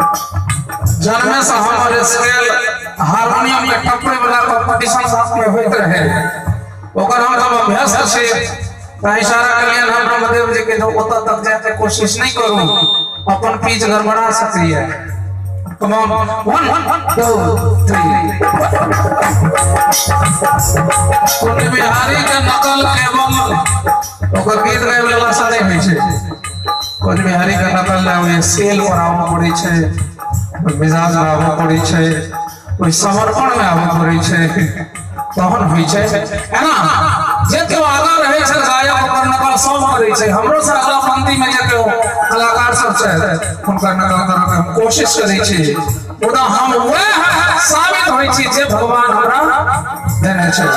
जन्मे से हमारे स्केल हारमोनियम के टपरे वाला कंपटीशन साथ में होइत रहे ओकर हम सब अभ्यास छे त इशारा कलियन हम ब्रह्मदेव जी के जो ओत तक जाए के कोशिश नहीं करूं अपन पीछ गड़बड़ा सकती है। कम ऑन 1 2 3 कोने बिहारी के नकल एवं ओकर गीत गावे वाला सारे होई छे कोने बिहारी के नकल ना होय स्केल पर आवा पड़े छे मिजाज में आवा पड़े छे कोई समर्पण में आवा पड़े छे तहन होई छे है ना जे के आगा रहे छे गायक ओकर नकल सब करे छे हमरो से अगला पंक्ति में जे के कलाकार सब छे हुनकर नकल करे के हम कोशिश करै छी ओदा हम वह साबित होई छी जे भगवान हमरा देने छे।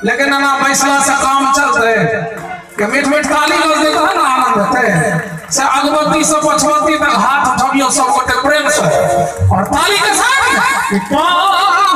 लेकिन ना फैसला से काम चलते कि मीठ मीठ ताली बज देता है ना आनंद होते से अगरबत्ती से पछवत्ती तक हाथ उठाबियो सब गोटे प्रेम से और ताली के साथ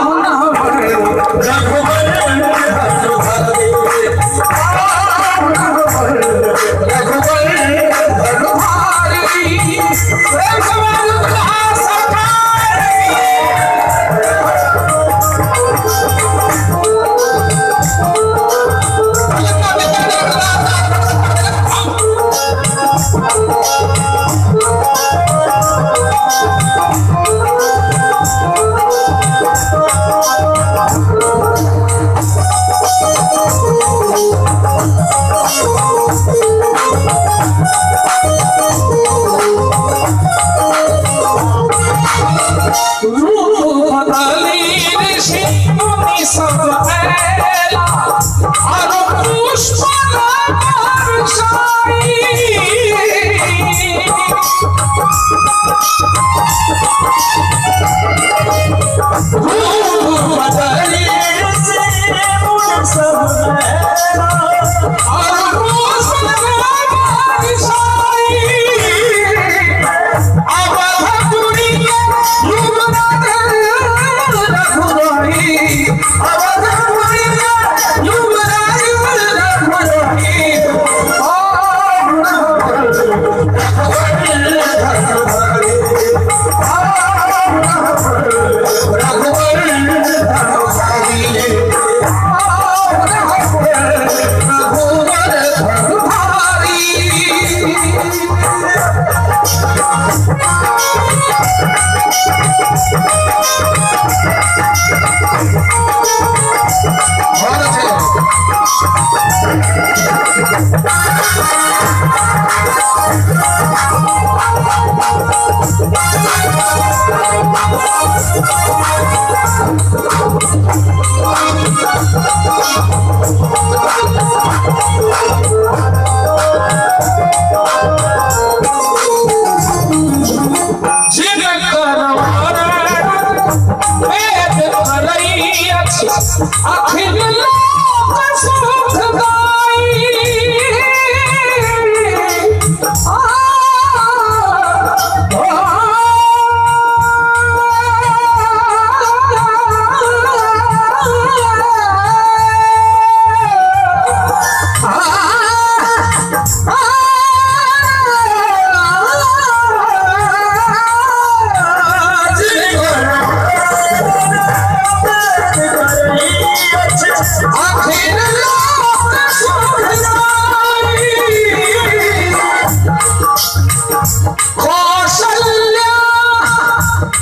कौशल्या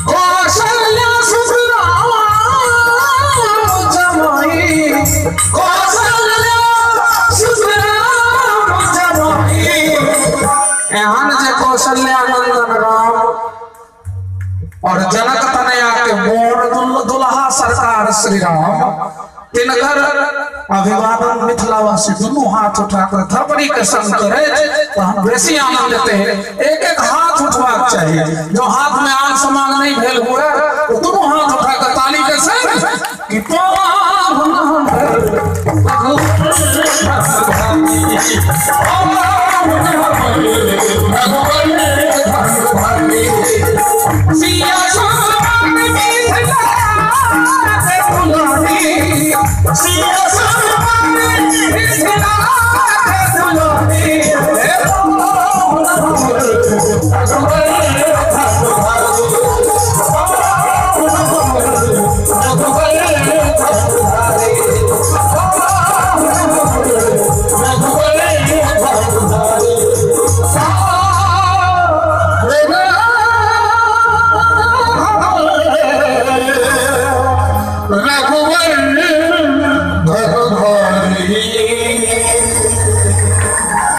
कौशल्या सुखराम जमाई कौशल्या सुखराम जमाई एहन जे कौशल्या नंदन राम और जनक तनया के मोर दुल्हा सरकार श्री राम तिनकर अभिवादन मिथिलावासी दोनों हाथ उठाकर थपड़ी के संग करे तो हम बेसी आनंद देते हैं। एक एक हाथ उठवाक चाहिए, जो हाथ में आग समान नहीं भेल हुआ तो दोनों हाथ उठाकर ताली के संग कि